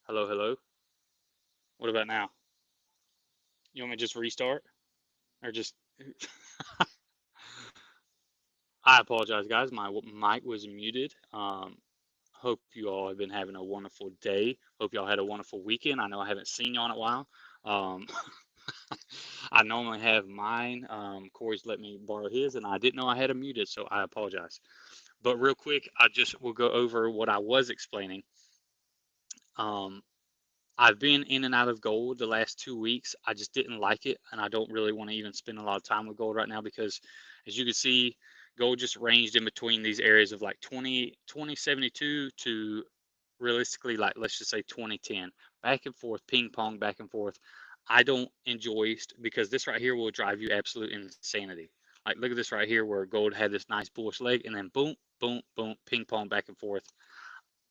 Hello, hello. What about now? You want me to just restart or just? I apologize, guys. My mic was muted. Hope you all have been having a wonderful day. Hope y'all had a wonderful weekend. I know I haven't seen y'all in a while. Um, I normally have mine. Corey's let me borrow his, and I didn't know I had him muted, so I apologize. But real quick, I just will go over what I was explaining. Um, I've been in and out of gold the last 2 weeks. I just didn't like it, and I don't really want to even spend a lot of time with gold right now because, as you can see, gold just ranged in between these areas of like 2072 to realistically, like let's just say 2010, back and forth, ping pong, back and forth. I don't enjoy because this right here will drive you absolute insanity. Like look at this right here where gold had this nice bullish leg and then boom, boom, boom, ping pong back and forth.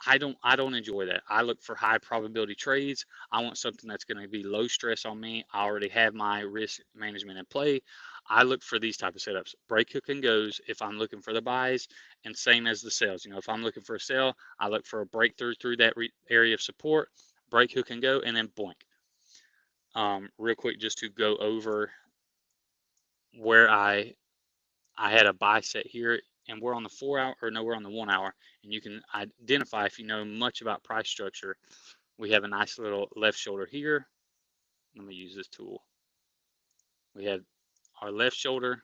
I don't enjoy that. I look for high probability trades. I want something that's going to be low stress on me. I already have my risk management in play. I look for these type of setups. Break hook and goes if I'm looking for the buys, and same as the sells. If I'm looking for a sell, I look for a breakthrough through that area of support. Break hook and go, and then boink. Real quick, just to go over where I had a buy set here, and we're on the 4 hour, or no, we're on the 1 hour, and you can identify if you know much about price structure. We have a nice little left shoulder here. Let me use this tool. We have our left shoulder,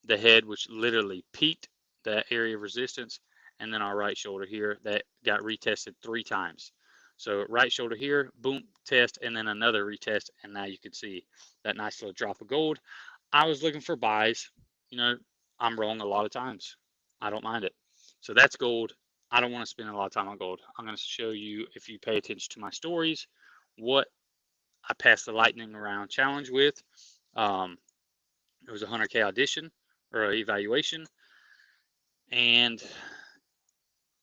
the head, which literally peaked that area of resistance, and then our right shoulder here that got retested 3 times. So right shoulder here, boom, test, and then another retest, and now you can see that nice little drop of gold. I was looking for buys. You know, I'm wrong a lot of times. I don't mind it. So that's gold. I don't want to spend a lot of time on gold. I'm going to show you, if you pay attention to my stories, what I passed the lightning around challenge with. Um, it was a 100K audition or evaluation, and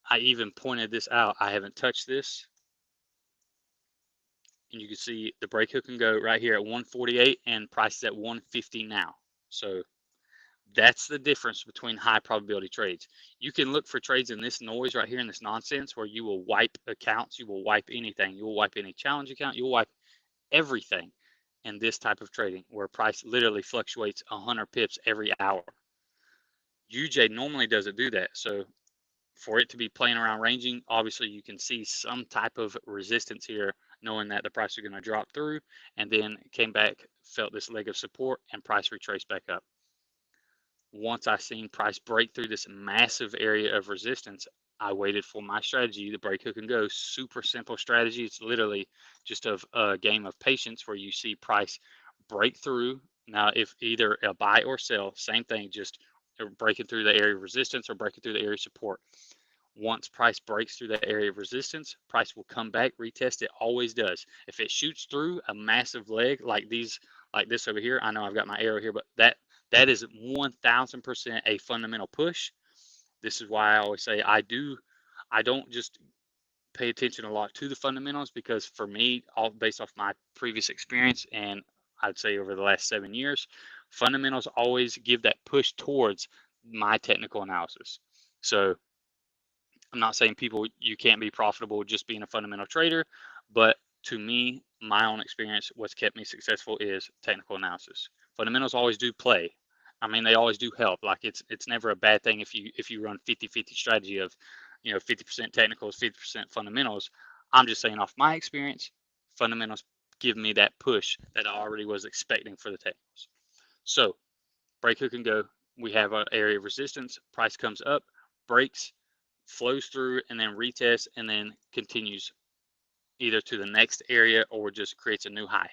I even pointed this out. I haven't touched this, and you can see the break hook and go right here at 148, and price is at 150 now. So that's the difference between high probability trades. You can look for trades in this noise right here, in this nonsense, where you will wipe accounts, you will wipe anything, you will wipe any challenge account, you will wipe everything in this type of trading where price literally fluctuates 100 pips every hour. UJ normally doesn't do that. So for it to be playing around ranging, obviously you can see some type of resistance here, knowing that the price is going to drop through, and then came back, felt this leg of support, and price retraced back up. Once I seen price break through this massive area of resistance, I waited for my strategy, the break hook and go. Super simple strategy. It's literally just a game of patience where you see price break through. Now, if either a buy or sell, same thing, just breaking through the area of resistance or breaking through the area of support. Once price breaks through that area of resistance, price will come back, retest. It always does. If it shoots through a massive leg like these, like this over here, I know I've got my arrow here, but that is 1000% a fundamental push. This is why I always say I don't just pay attention a lot to the fundamentals, because for me, all based off my previous experience, and I'd say over the last 7 years, fundamentals always give that push towards my technical analysis. So I'm not saying people you can't be profitable just being a fundamental trader, but to me, my own experience, what's kept me successful is technical analysis. Fundamentals always do play. I mean, they always do help. Like it's never a bad thing if you run 50-50 strategy of, 50% technicals, 50% fundamentals. I'm just saying off my experience, fundamentals give me that push that I already was expecting for the technicals. So break hook and go. We have an area of resistance. Price comes up, breaks, flows through, and then retests, and then continues either to the next area or just creates a new high.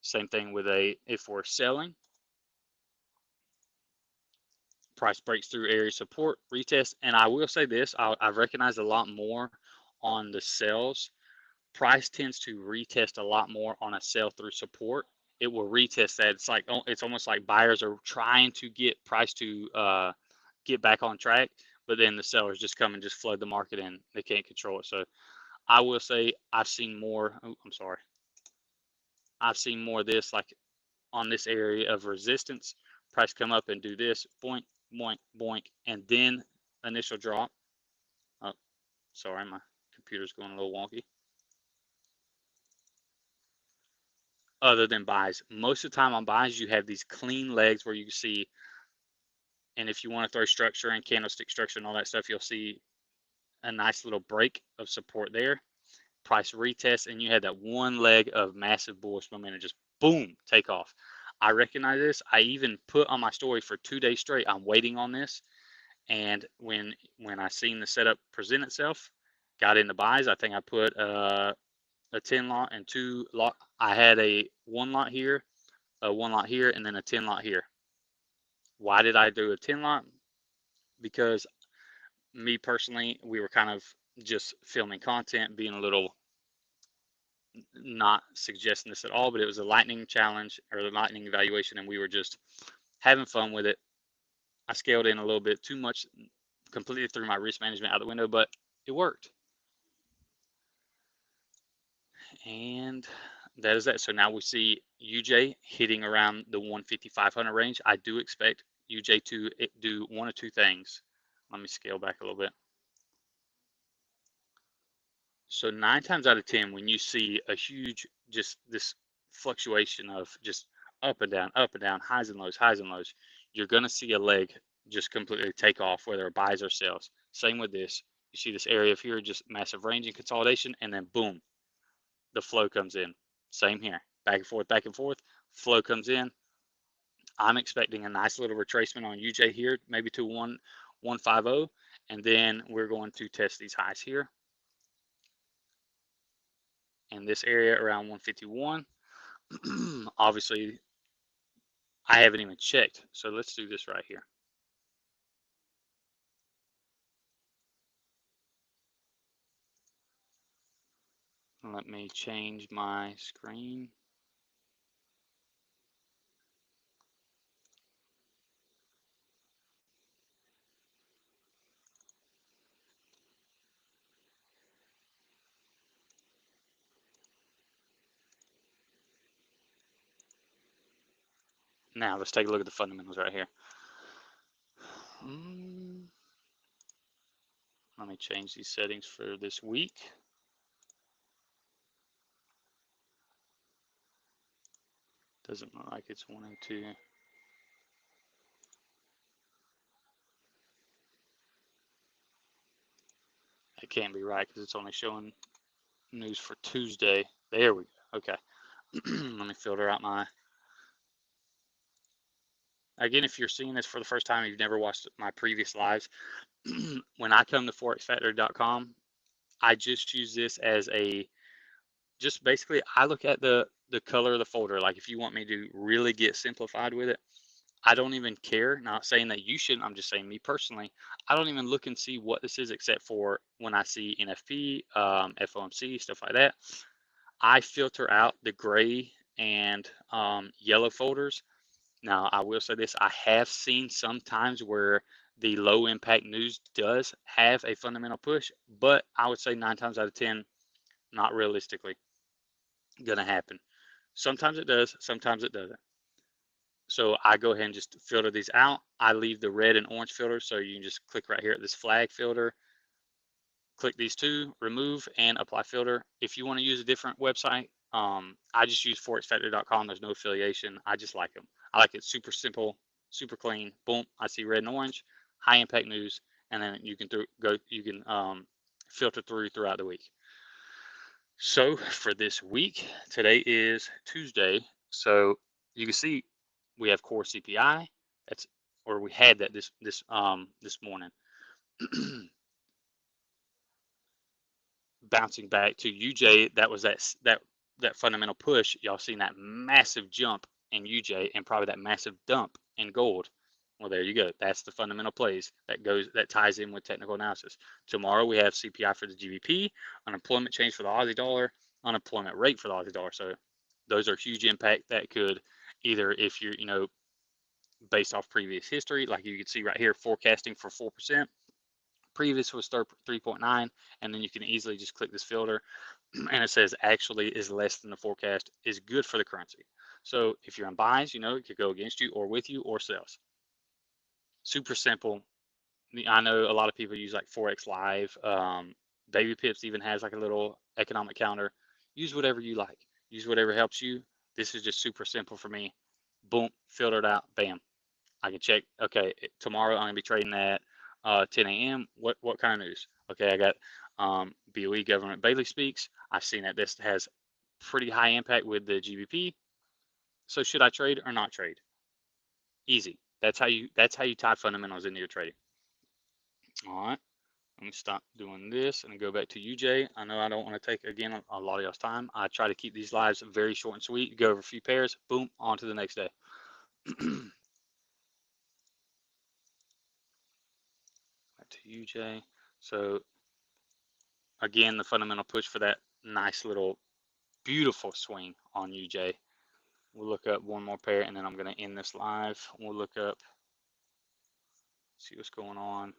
Same thing with if we're selling, price breaks through area support, retest. And I will say this, I've recognized a lot more on the sells. Price tends to retest a lot more on a sell through support. It will retest that. It's almost like buyers are trying to get price to get back on track, but then the sellers just come and just flood the market and they can't control it. So I will say I've seen more. Oh, I'm sorry. I've seen more of this, like on this area of resistance. Price come up and do this, boink, boink, boink, and then initial drop. Oh, sorry, my computer's going a little wonky. Other than buys, most of the time on buys, you have these clean legs where you can see, and if you want to throw structure and candlestick structure and all that stuff, you'll see a nice little break of support there. Price retest, and you had that one leg of massive bullish momentum, just boom, take off. I recognize this. I even put on my story for 2 days straight, I'm waiting on this. And when I seen the setup present itself, got into buys. I think I put a 10 lot and 2 lot. I had a 1 lot here, a 1 lot here, and then a 10 lot here. Why did I do a 10 lot? Because me personally, we were kind of just filming content, being a little, not suggesting this at all, but it was a lightning challenge or the lightning evaluation, and we were just having fun with it. I scaled in a little bit too much, completely threw my risk management out the window, but it worked. And that is that. So now we see UJ hitting around the 150-500 range. I do expect UJ to do one or two things. Let me scale back a little bit. So 9 times out of 10, when you see a huge, just this fluctuation of just up and down, highs and lows, you're going to see a leg just completely take off, whether it buys or sells. Same with this. You see this area of here, just massive range and consolidation, and then boom, the flow comes in. Same here, back and forth, flow comes in. I'm expecting a nice little retracement on UJ here, maybe to 150, and then we're going to test these highs here. In this area around 151. Obviously, I haven't even checked, so let's do this right here. Let me change my screen. Now let's take a look at the fundamentals right here. Let me change these settings for this week. Doesn't look like it's 102. It can't be right because it's only showing news for Tuesday. There we go. Okay. Let me filter out my. Again, if you're seeing this for the first time, you've never watched my previous lives, when I come to forexfactory.com, I just use this as a, just basically, I look at the color of the folder. Like if you want me to really get simplified with it, I don't even care. Not saying that you shouldn't. I'm just saying me personally, I don't even look and see what this is except for when I see NFP, FOMC, stuff like that. I filter out the gray and yellow folders. Now, I will say this, I have seen sometimes where the low impact news does have a fundamental push, but I would say 9 times out of 10, not realistically going to happen. Sometimes it does, sometimes it doesn't. So I go ahead and just filter these out. I leave the red and orange filter, so you can just click right here at this flag filter, click these two, remove and apply filter. If you want to use a different website, I just use forexfactory.com. There's no affiliation. I just like them. I like it super simple, super clean. Boom, I see red and orange, high impact news, and then you can filter throughout the week. So for this week, today is Tuesday. So you can see we have core CPI. We had that this morning. Bouncing back to UJ, that was that fundamental push. Y'all seen that massive jump in UJ and probably that massive dump in gold. Well, there you go. That's the fundamental plays that ties in with technical analysis. Tomorrow we have CPI for the GBP, unemployment change for the Aussie dollar, unemployment rate for the Aussie dollar. So those are huge impact that could either, if you're, based off previous history, like you can see right here, forecasting for 4%. Previous was 3.9, and then you can easily just click this filter and it says actually is less than the forecast, is good for the currency. So if you're in buys, it could go against you or with you, or sells. Super simple. I know a lot of people use like Forex Live, Baby Pips even has like a little economic counter. Use whatever you like. Use whatever helps you. This is just super simple for me. Boom, filtered out, bam. I can check, okay, tomorrow I'm gonna be trading at 10 a.m. What kind of news? Okay, I got BOE Government Bailey speaks. I've seen that this has pretty high impact with the GBP. So should I trade or not trade? Easy. That's how you tie fundamentals into your trading. All right. Let me stop doing this and go back to UJ. I know I don't want to take again a lot of y'all's time. I try to keep these lives very short and sweet. Go over a few pairs, boom, on to the next day. Back to UJ. So again, the fundamental push for that nice little beautiful swing on UJ. We'll look up one more pair and then I'm going to end this live. We'll look up, see what's going on.